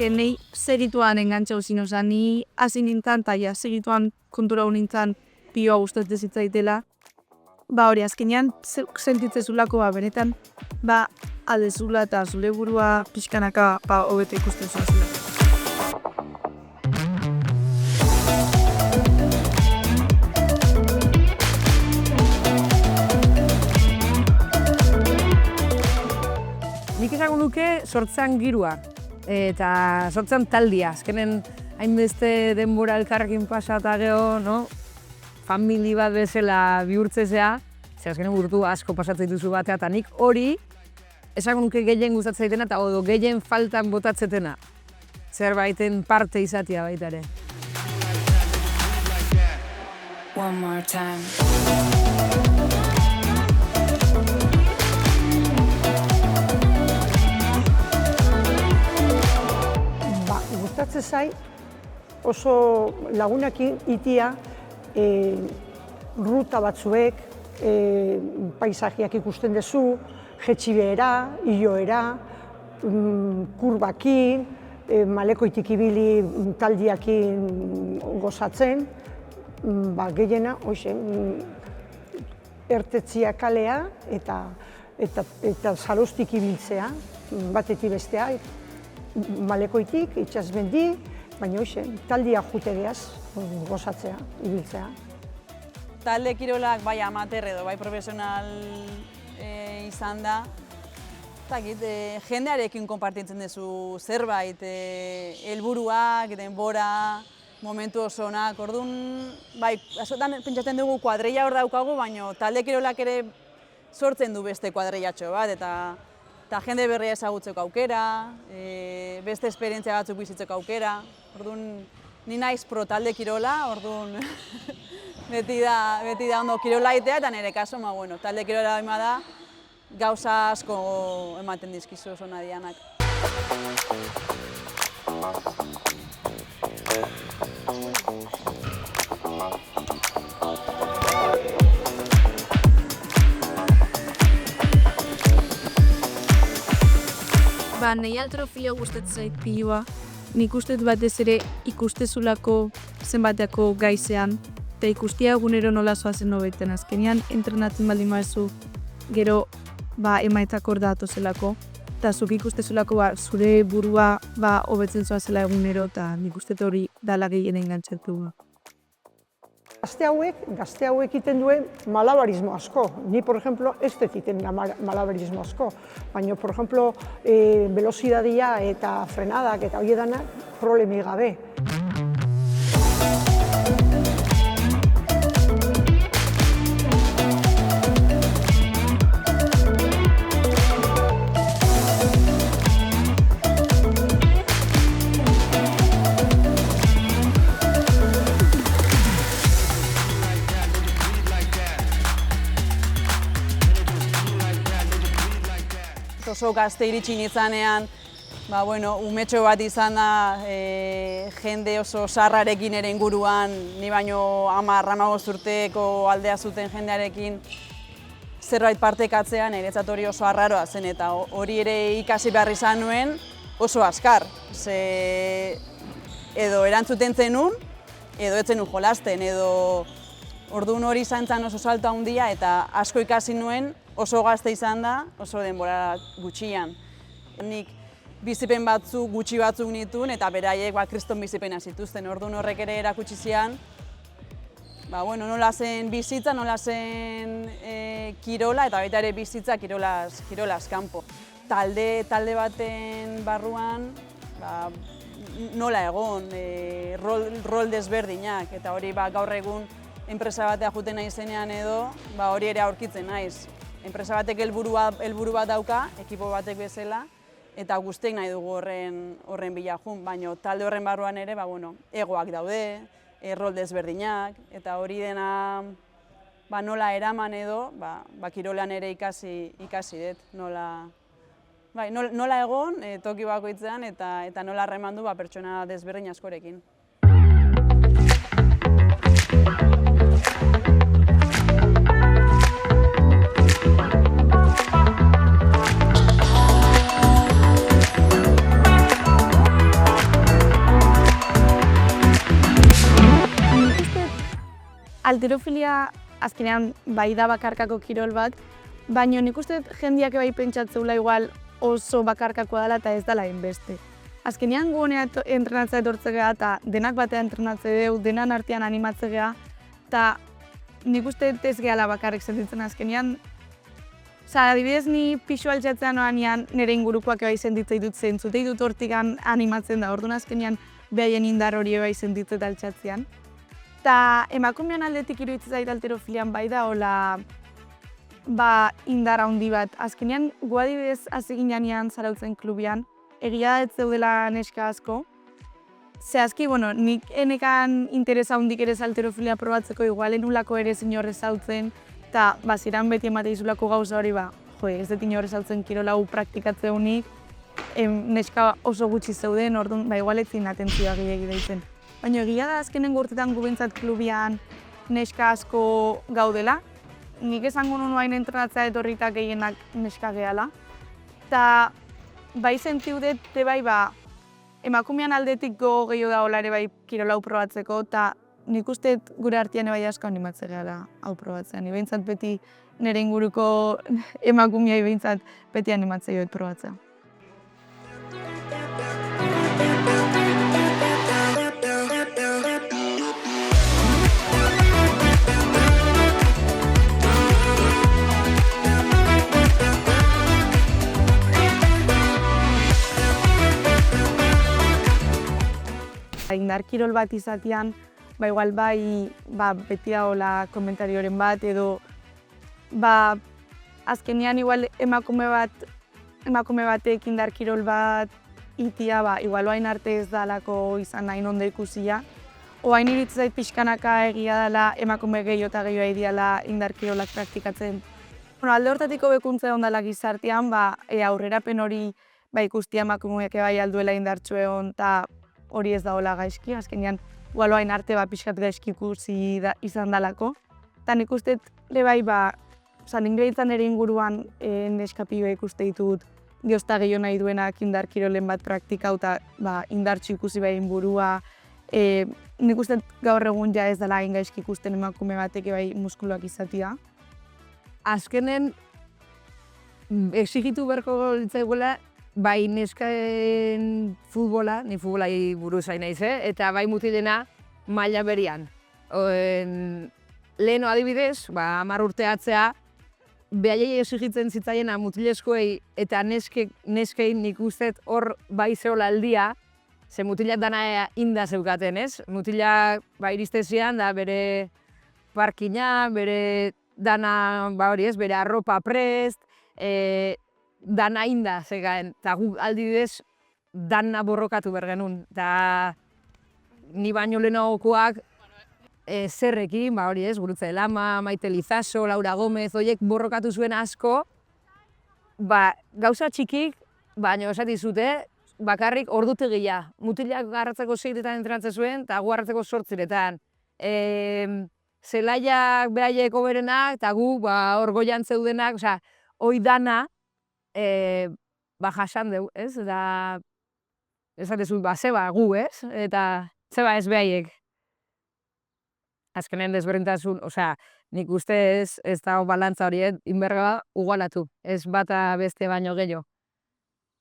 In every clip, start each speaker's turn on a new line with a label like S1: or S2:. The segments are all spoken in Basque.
S1: Nei segituan engantxau zin, ni hasi nintzen, eta ja, segituan kontura hau nintzen pioa gustatzen zitzaitela. Hori, azkenean sentitzezulako, benetan, aldezula eta zure burua pixkanaka hobeto ikusten zuazula.
S2: Nik esango nuke sortzean girua. Eta sortzen taldia, azkenen hainbeste denbora elkarrekin pasa eta geho, no? Famili bat bezala bihurtzezea, ze azkenen urtu asko pasatzen duzu batea, eta nik hori esango nuke gehien gustatzen zaitena eta odo gehien faltan botatzetena. Zerbaiten parte izatea baita ere.
S3: One more time.
S4: Gustatzen zait, oso lagunak itia, ruta batzuek, paisajiak ikusten duzu, jetxibera, illoera, kurbakin, malekoitik ibili taldiakin gozatzen, gehiena, ertetzia kalea eta zarostik ibiltzea, batetik bestea, malekoitik, itxasmendi, baina taldia jutegeaz gozatzea, ibiltzea.
S5: Talde kirolak bai amater edo bai profesional izan da, jendearekin konpartitzen duzu zerbait, helburuak, denbora, momentu oso onak, orduan, bai, askotan pentsatzen dugu kuadrilla hor daukagu, baina talde kirolak ere sortzen du beste kuadrillatxo bat, eta jende berria ezagutzeko aukera, beste esperientzia batzuk bizitzeko aukera. Orduan, ni naiz pro talde kirola, orduan beti da ondo kirola egitea, eta nire kaso, talde kirola ema da, gauza asko ematen dizkizu oso nadianak.
S1: Nahi altrofilo gustatzen zait piloa. Nik uste batez ere ikustezulako zenbateako gaizean, eta ikustia egunero nola zoazen hobeten azkenean, entrenatzen baldin maezu gero emaitako hor datozelako, eta zuk ikustezulako zure burua hobetzen zoazela egunero, eta nik uste hori dala gehien engantxatu.
S4: Gazte hauek egiten duen malabarismo asko. Ni, por ejemplo, ez egiten malabarismo asko. Baina, por ejemplo, velozidadia eta frenadak eta hori edanak problemi gabe.
S5: Oso gazte iritsi nintzanean, umetxo bat izan da, jende oso sarrarekin ere inguruan, ni baino 10-15 urteko aldea zuten jendearekin zerbait partekatzean, niretzat hori oso arraroa zen, eta hori ere ikasi behar izan nuen oso azkar. Edo erantzuten zenun, edo ez zenun jolasten, edo orduan hori izan zen oso salto handia, eta asko ikasi nuen, oso gazte izan da, oso denbora gutxian. Nik bizipen gutxi batzuk nituen, eta beraiek kriston bizipena zituzten. Orduan horrek ere erakutsi zian, nola zen bizitza, nola zen kirola, eta baita ere bizitza kirolaz kanpo. Talde baten barruan, nola egon, rol desberdinak, eta hori gaur egun enpresa batea juten nahi zenean edo, hori ere aurkitzen naiz. Enpresa batek helburu bat dauka, ekipo batek bezala, eta guztiek nahi dugu horren bila jun, baina talde horren barruan ere, egoak daude, rol desberdinak, eta hori dena nola eraman edo, kirolean ere ikasi dut, nola egon toki bakoitzean eta nola harremandu pertsona desberdin askorekin.
S1: Halterofilia azkenean bai da bakarkako kirol bat, baina nik uste jendeak bai pentsatzeula igual oso bakarkakoa dela eta ez dela hainbeste. Azkenean gu honea entrenatzea etortzea eta denak batean entrenatzea dugu, denan artean animatzea eta nik uste ez gehala bakarrik sentitzen azkenean. Adibidez ni pixu altxatzea noanean nire ingurukoak bai sentitzei dut zentzutei dut hortikan animatzen da, orduan azkenean behaien indar hori bai sentitzet altxatzean. Eta emakumean aldetik iruditzen zait halterofilian bai da, hola indar handi bat. Azkenean, gu adibidez hasi ginean Zarautzen klubian, egia da ez zeudela neska asko. Zehazki, nik enekan interesa handik ere halterofilia probatzeko, igual enulako ere inorrez zautzen, eta ziran beti emate izulako gauza hori, ez dut inorrez zautzen kirolau praktikatze honik, neska oso gutxi zeuden, orduan, igual etzin atentzioa gehiagi deitzen. Baina egia da azkenen urtetan gu behintzat klubian neska asko gaudela. Nik esango nuen hain entrenatzea etorritak gehienak neska gehala. Eta bai sentiudet, bai emakumean aldetik gogo gehiago da hola ere bai kirolau probatzeko, eta nik uste gure artean bai asko animatze gehala hau probatzea. Ni behintzat beti nire inguruko emakumeai behintzat beti animatze joet probatzea. Indar kirol bat izatean, igual beti dagoela komentarioren bat edo azkenean igual emakume batek indar kirol bat itia, igual oain arte ez dalako izan nahi ondo ikusia. Oain iruditzen zait pixkanaka egia dela emakume gehiago eta gehiago ideala indar kirolak praktikatzen. Alde hortatiko bekuntza ondala gizartean, aurrerapen hori ikustia emakumeak bai alduela indartsu egon eta hori ez dagoela gaizki, azkenean igual oain arte pixkat gaizki ikusi izan dalako. Eta nik uste nik behitzen ere inguruan neskapi ikuste ditut diozta gehiago nahi duenak indar kirolen bat praktikau eta indartsu ikusi behin burua. Nik uste gaur egun ja ez dela gaizki ikusten emakume batek bai muskuluak izatea.
S2: Azkenen exigitu beharko litzaiguela bai neskaen futbola, ni futbolai buruz hain naiz, eta bai mutilena maila berian. Leheno adibidez, 10 urte atzea, behaiei exigitzen zitzaiena mutilezkoei eta neskei nik uste hor bai zehola aldia, ze mutilak dana inda zeukaten, ez? Mutilak iristezian da bere parkina, bere dana bere arropa prest, dana inda zegaen, eta gu aldidez dana borrokatu bergenun. Eta ni baino lehenagokoak zerrekin, Gurutze Lama, Maite Lizaso, Laura Gomez, horiek borrokatu zuen asko, gauza txikik, baina esati zute, bakarrik ordutegia. Mutilak garratzeko 6etan entrenatzen zuen, eta gu garratzeko 8etan. Zelaiak behaiek oberenak, eta gu hor goian zeudenak, hoi dana, jasan dugu, ez? Eta esatezu, zeba gu, ez? Eta zeba ez behaiek. Azkenen desberdintasun, nik uste ez da balantza hori, inberga ugalatu, ez bata beste baino gehiago.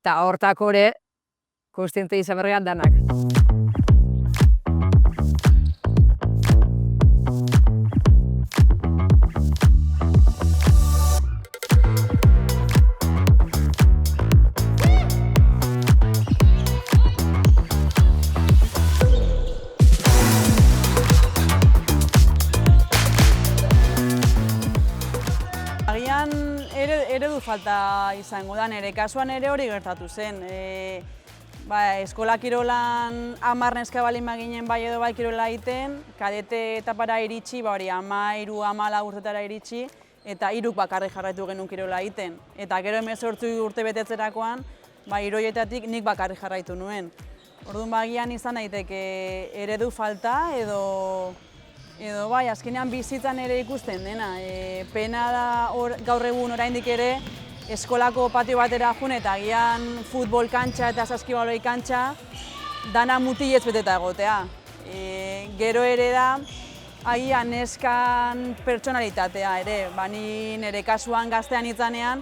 S2: Eta hortako ere, kontziente izan bergean danak.
S5: falta izango da, nire kasuan ere hori gertatu zen. Eskola kirolan 10 neska balin maginen bai edo bai kirola egiten, kadete etapara iritsi, 13-14 urtetara iritsi, eta 3 bakarrik jarraitu genuen kirola egiten. Eta gero 18 urte betetzerakoan, 3 horietatik nik bakarrik jarraitu nuen. Orduan bagian izan daiteke eredu falta edo bai, azkenean bizitzan ere ikusten dena. Pena da gaur egun oraindik ere eskolako patio batera joan eta agian futbol kantxa eta saskibaloi kantxa dana mutilez beteta egotea. Gero ere da agian neskan pertsonalitatea ere. Ni nire kasuan gaztean itzanean,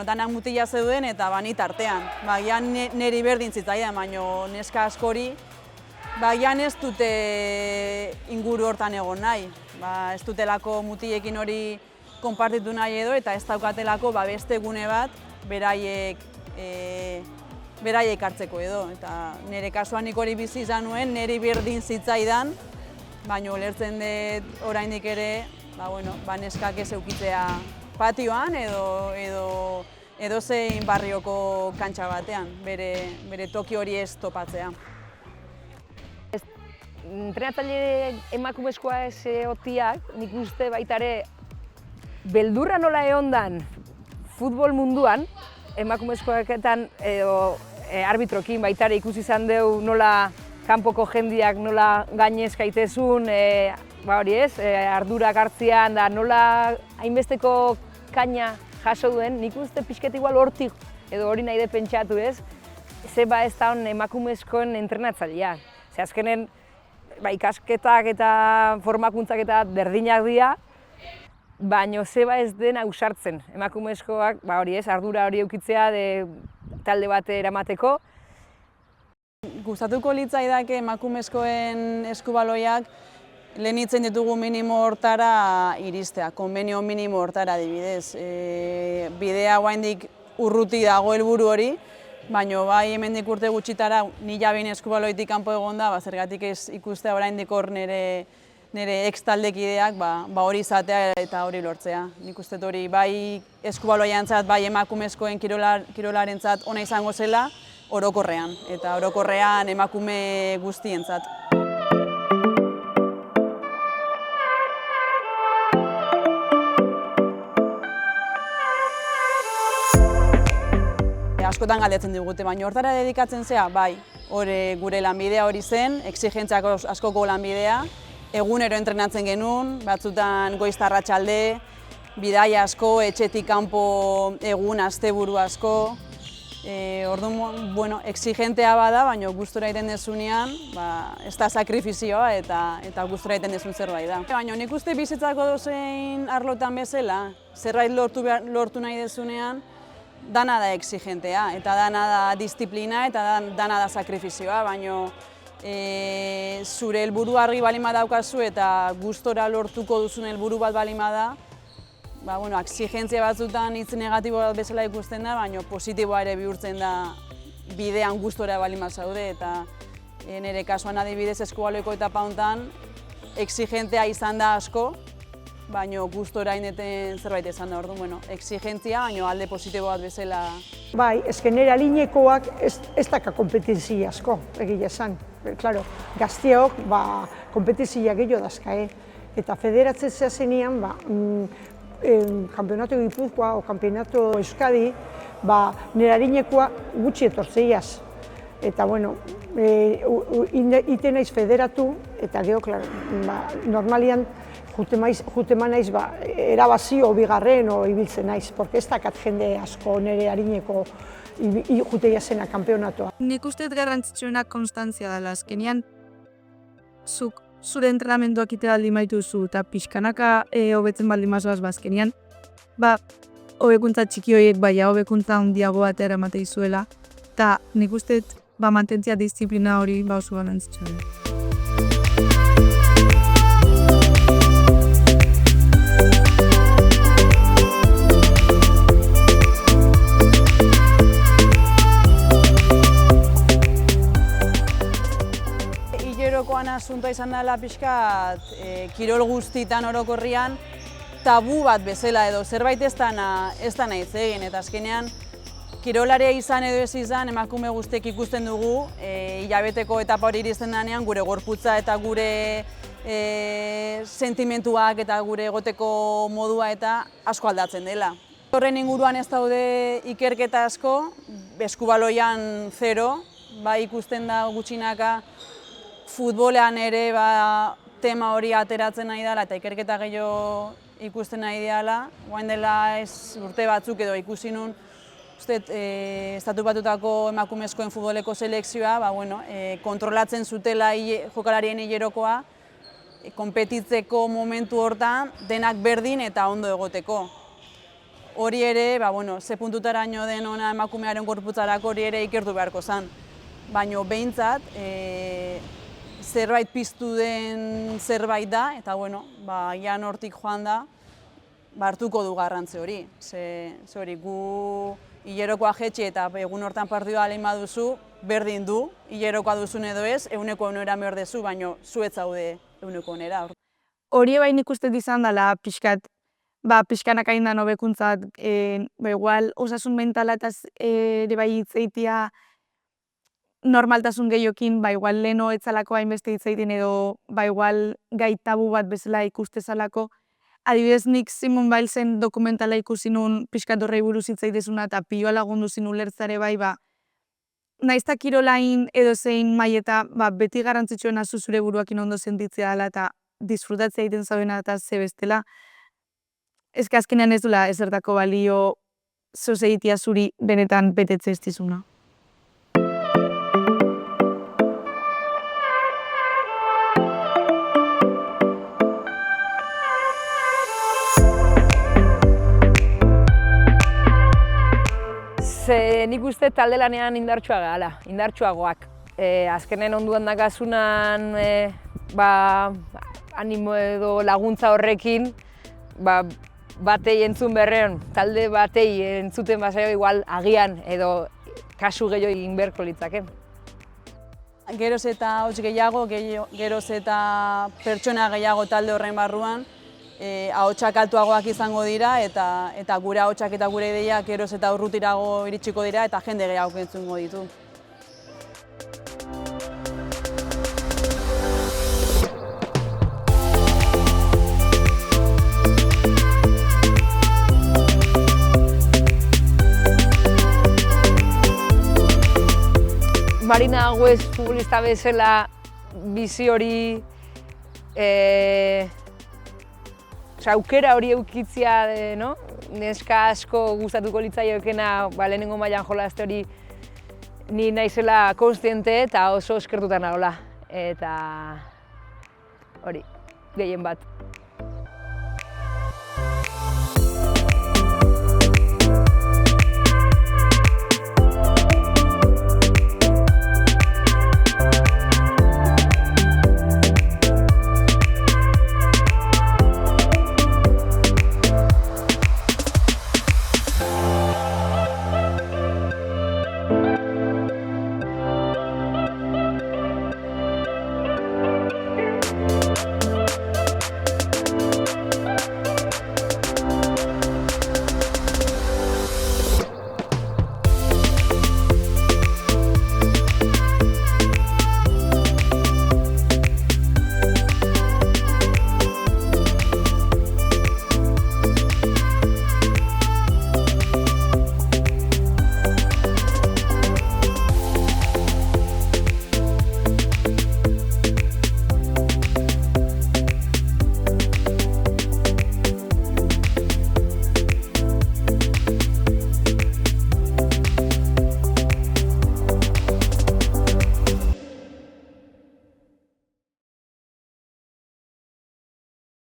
S5: dana mutila zeuden eta bani tartean. Agian niri berdin zitzaidan, baina neska askori agian ez dute inguru hortan egon nahi. Ez dutelako mutilekin hori konpartitu nahi edo eta ez daukatelako beste gune bat beraiek hartzeko edo. Eta nire kasuan nik hori bizi izan nuen, niri berdin zitzaidan, baina ulertzen dut oraindik ere neskak ez eukitzea patioan edo zein barrioko kantxa batean, bere toki hori ez topatzea.
S2: Entrenatzaile emakumezkoa ez otiak, nik uste baita ere beldurra nola egondan futbol munduan, emakumezkoeketan edo arbitrokin baita ere ikusi izan dugu nola kanpoko jendiak nola gainez gaitezun, ardurak hartzean da nola hainbesteko kaina jaso duen, nik uste pixket igual hortik edo hori nahi de pentsatu ez, zeba ez da hon emakumezkoen entrenatzailea. Ze azkenen ikasketak eta formakuntzak eta berdinak dira, baina zeba ez den ausartzen emakumezkoak ardura hori eukitzea talde bat eramateko.
S5: Gustatuko litzaidake emakumezkoen eskubaloiak lehenitzen ditugu minimo hortara iristea, konbenio minimo hortara adibidez. Bidea oraindik urruti dago helburu hori, baina bai hemendik urte gutxitara nila behin eskubaloitik kanpo egonda, zergatik ez ikustea oraindik hor nire ex taldekideak hori izatea eta hori lortzea. Nik uste hori bai eskubaloiantzat, bai emakumezkoen kirolarentzat ona izango zela orokorrean, eta orokorrean emakume guztientzat. Askotan galdetzen digute, baina hortara dedikatzen zea, bai, gure lanbidea hori zen, exigentziak askoko lanbidea, egunero entrenatzen genuen, batzutan goiz arratsalde, bidaia asko, etxetik kanpo egun, asteburu asko. Orduan, exigentea bada, baina gustora egiten dezunean, ez da sakrifizioa eta gustora egiten dezun zerbait da. Baina nik uste bizitzako dozein arlotan bezala, zerbait lortu nahi dezunean, dana da exigentea, eta dana da disiplina eta dana da sakrifizioa, baina zure helburu argi balin badaukazu eta gustora lortuko duzun helburu bat balin bada, exigentzia batzutan hitz negatibo bat bezala ikusten da, baina positiboa ere bihurtzen da bidean gustora balin bazaude, eta nire kasuan adibidez eskubaloiko etapa honetan exigentea izan da asko, baina gustora indeten zerbait izan da, orduan, exigentzia, baina alde positibo bat bezala.
S4: Bai, nire alinekoak ez daka kompetizia asko, egia esan. Claro, gazteok kompetizia gehiago dazka, eta federatzea zenean, Kampeonato Gipuzkoa o Kampeonato Euskadi, nire alinekoa gutxi etortzeiaz. Eta, ite naiz federatu, eta gero, normalian, jute naiz, erabazio bigarren o ibiltzen naiz, porque ez dakat jende asko nire harineko jute jazena kampeonatoa.
S1: Nik uste garrantzitsuena konstantzia dela, azkenean zuk zure entrenamenduak ite baldin baituzu eta pixkanaka hobetzen baldin mazoaz bazkenean, hobekuntza txiki horiek hobekuntza handiago bat eramate izuela, eta nik uste mantentzia disiplina hori oso garrantzitsua da.
S5: Hilerokoan asuntoa izan dela pixkat, kirol guztietan orokorrian tabu bat bezala edo zerbait ez dana hitz egin, eta azkenean kirolaria izan edo ez izan, emakume guztiek ikusten dugu, hilabeteko etapa hori iristen denean gure gorputza eta gure sentimentuak eta gure egoteko modua eta asko aldatzen dela. Horren inguruan ez daude ikerketa asko, eskubaloian 0, bai ikusten da gutxinaka futbolean ere tema hori ateratzen nahi dela eta ikerketa gehiago ikusten nahi dela. Guain dela urte batzuk edo ikusi nun, Estatu Batuetako emakumezkoen futboleko selekzioa, kontrolatzen zutela jokalarien hilerokoa, konpetitzeko momentu hortan denak berdin eta ondo egoteko. Hori ere, ze puntutaraino den ona emakumearen gorputzarako hori ere ikertu beharko zen. Baina behintzat, zerbait piztu den zerbait da, eta jan hortik joan da, hartuko du garrantzi hori. Hori, gu hilerokoa jetxe eta egun hortan partidua alein baduzu, berdin du, hilerokoa duzun edo ez, 100% behar dezu, baina zu ez zaude 100%.
S1: Hori bain ikusten izan dela pixkat, pixkanaka indan hobekuntzat, igual osasun mentalataz ere bai hitzeitia normaltasun gehiokin, igual leheno etzalako hainbeste hitzeitin edo igual gai tabu bat bezala ikustezalako. Adibidez, nik Simone Bilesen dokumentala ikusi nun pixkat horrei buruz hitzaitezuna eta piloa lagundu zin ulertzare bai, naizta kirolain edo zein maieta beti garrantzitsuena zure buruakin ondo sentitzea dela eta disfrutatzea egiten zaudena eta ze bestela. Ez azkenean ez duela ezertako balio zozeitia zuri benetan betetze ez dizuna.
S2: Nik uste talde lanean indartsua gala, indartsuagoak. Azkenen onduan dakazunan animo edo laguntza horrekin, batei entzun berrean, talde batei entzuten bazaio igual agian edo kasu gehiago egin beharko litzake.
S5: Geroz eta hots gehiago, geroz eta pertsona gehiago talde horren barruan, ahotsak altuagoak izango dira eta gure ahotsak eta gure ideiak geroz eta urrutirago iritsiko dira eta jende gehiago entzungo ditu.
S2: Marina Agüez futbolista bezala bizi hori aukera hori eukitzia, neska asko gustatuko litzaiokeena lehenengo mailan jolaste hori ni naizela kontziente eta oso eskertuta nagoela. Eta hori, gehien bat.